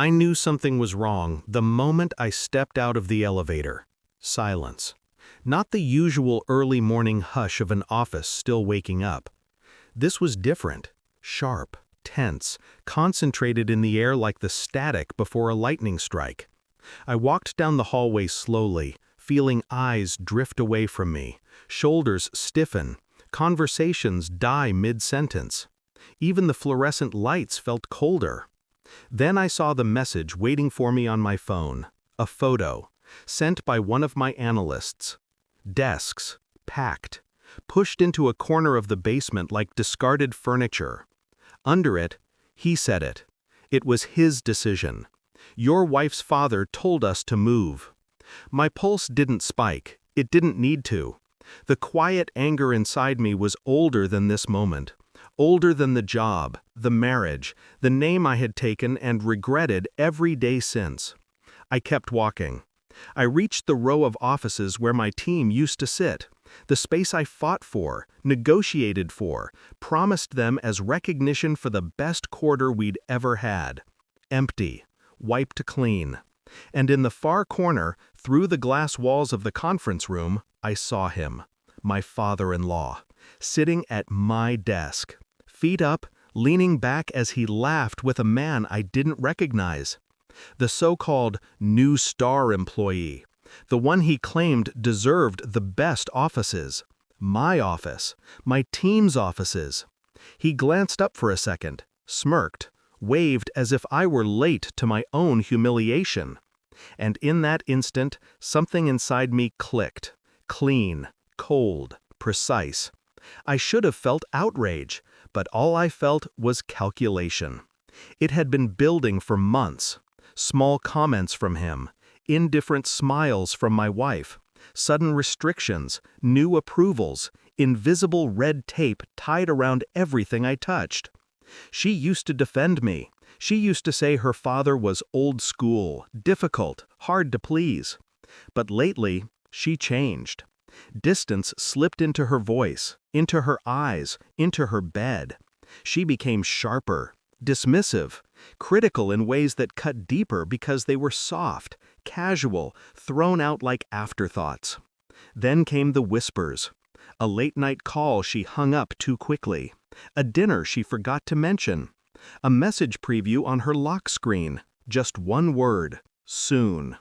I knew something was wrong the moment I stepped out of the elevator. Silence. Not the usual early morning hush of an office still waking up. This was different. Sharp, tense, concentrated in the air like the static before a lightning strike. I walked down the hallway slowly, feeling eyes drift away from me, shoulders stiffen, conversations die mid-sentence. Even the fluorescent lights felt colder. Then I saw the message waiting for me on my phone, a photo, sent by one of my analysts. Desks, packed, pushed into a corner of the basement like discarded furniture. Under it, he said it. It was his decision. Your wife's father told us to move. My pulse didn't spike. It didn't need to. The quiet anger inside me was older than this moment. Older than the job, the marriage, the name I had taken and regretted every day since. I kept walking. I reached the row of offices where my team used to sit, the space I fought for, negotiated for, promised them as recognition for the best quarter we'd ever had. Empty, wiped clean. And in the far corner, through the glass walls of the conference room, I saw him, my father-in-law, sitting at my desk, feet up, leaning back as he laughed with a man I didn't recognize. The so-called new star employee, the one he claimed deserved the best offices. My office, my team's offices. He glanced up for a second, smirked, waved as if I were late to my own humiliation. And in that instant, something inside me clicked. Clean, cold, precise. I should have felt outrage, but all I felt was calculation. It had been building for months. Small comments from him, indifferent smiles from my wife, sudden restrictions, new approvals, invisible red tape tied around everything I touched. She used to defend me. She used to say her father was old school, difficult, hard to please. But lately, she changed. Distance slipped into her voice, into her eyes, into her bed. She became sharper, dismissive, critical in ways that cut deeper because they were soft, casual, thrown out like afterthoughts. Then came the whispers. A late-night call she hung up too quickly. A dinner she forgot to mention. A message preview on her lock screen. Just one word. Soon.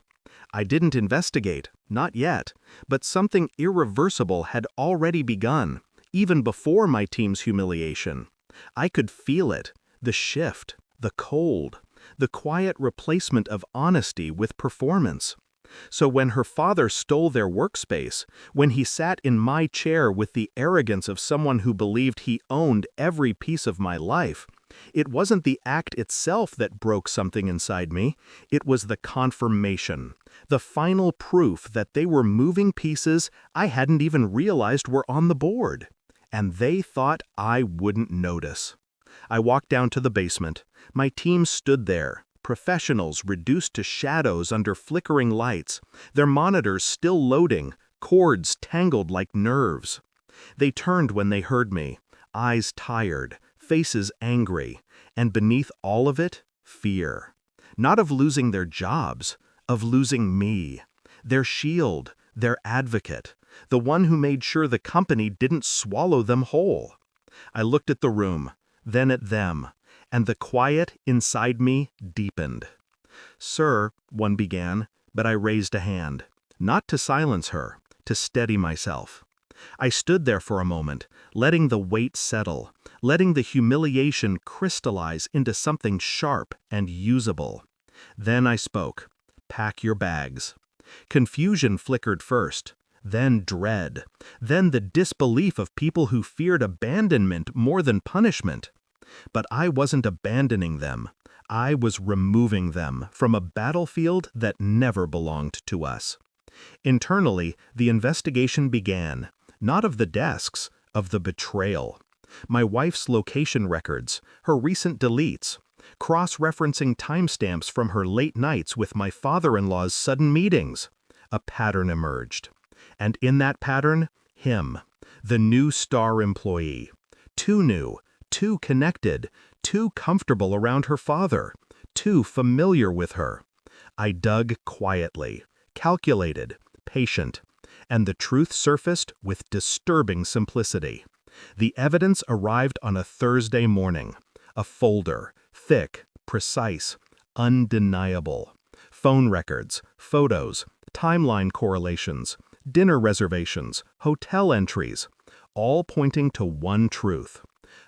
I didn't investigate, not yet, but something irreversible had already begun, even before my team's humiliation. I could feel it, the shift, the cold, the quiet replacement of honesty with performance. So when her father stole their workspace, when he sat in my chair with the arrogance of someone who believed he owned every piece of my life, it wasn't the act itself that broke something inside me, it was the confirmation, the final proof that they were moving pieces I hadn't even realized were on the board. And they thought I wouldn't notice. I walked down to the basement. My team stood there, professionals reduced to shadows under flickering lights, their monitors still loading, cords tangled like nerves. They turned when they heard me, eyes tired, faces angry, and beneath all of it, fear. Not of losing their jobs, of losing me, their shield, their advocate, the one who made sure the company didn't swallow them whole. I looked at the room, then at them, and the quiet inside me deepened. "Sir," one began, but I raised a hand, not to silence her, to steady myself. I stood there for a moment, letting the weight settle, letting the humiliation crystallize into something sharp and usable. Then I spoke. "Pack your bags." Confusion flickered first, then dread, then the disbelief of people who feared abandonment more than punishment. But I wasn't abandoning them. I was removing them from a battlefield that never belonged to us. Internally, the investigation began, not of the desks, of the betrayal. My wife's location records, her recent deletes, cross-referencing timestamps from her late nights with my father-in-law's sudden meetings. A pattern emerged. And in that pattern, him, the new star employee. Too new, too connected, too comfortable around her father, too familiar with her. I dug quietly, calculated, patient, and the truth surfaced with disturbing simplicity. The evidence arrived on a Thursday morning. A folder, thick, precise, undeniable. Phone records, photos, timeline correlations, dinner reservations, hotel entries, all pointing to one truth.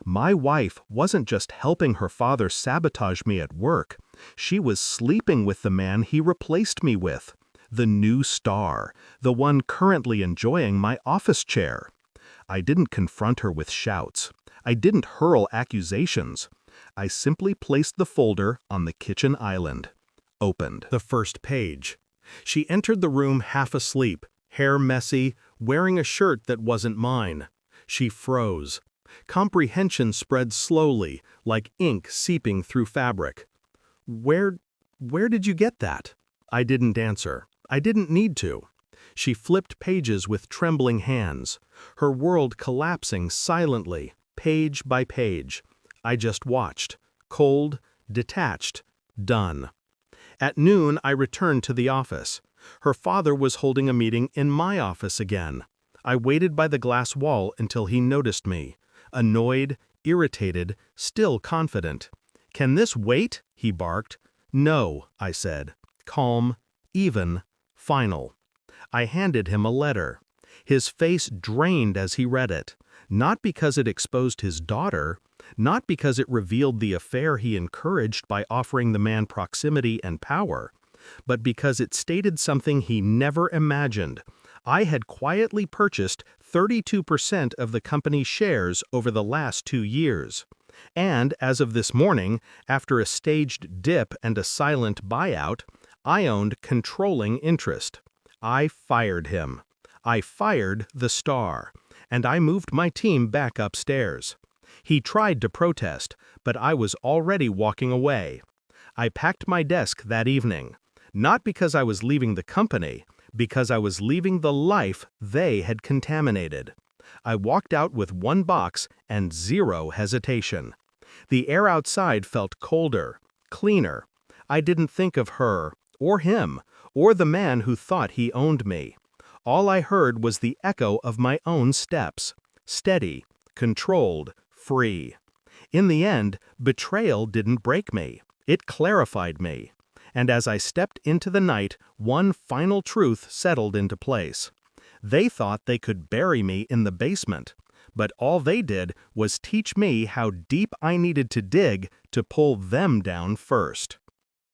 My wife wasn't just helping her father sabotage me at work. She was sleeping with the man he replaced me with, the new star, the one currently enjoying my office chair. I didn't confront her with shouts. I didn't hurl accusations. I simply placed the folder on the kitchen island. Opened the first page. She entered the room half asleep, hair messy, wearing a shirt that wasn't mine. She froze. Comprehension spread slowly, like ink seeping through fabric. Where did you get that?" I didn't answer. I didn't need to. She flipped pages with trembling hands, her world collapsing silently, page by page. I just watched, cold, detached, done. At noon, I returned to the office. Her father was holding a meeting in my office again. I waited by the glass wall until he noticed me. Annoyed, irritated, still confident. "Can this wait?" he barked. "No," I said. Calm, even, final. I handed him a letter. His face drained as he read it, not because it exposed his daughter, not because it revealed the affair he encouraged by offering the man proximity and power, but because it stated something he never imagined. I had quietly purchased 32% of the company's shares over the last 2 years. And as of this morning, after a staged dip and a silent buyout, I owned controlling interest. I fired him. I fired the star. And I moved my team back upstairs. He tried to protest, but I was already walking away. I packed my desk that evening, not because I was leaving the company, because I was leaving the life they had contaminated. I walked out with 1 box and 0 hesitation. The air outside felt colder, cleaner. I didn't think of her, or him, or the man who thought he owned me. All I heard was the echo of my own steps, steady, controlled, free. In the end, betrayal didn't break me. It clarified me. And as I stepped into the night, one final truth settled into place. They thought they could bury me in the basement, but all they did was teach me how deep I needed to dig to pull them down first.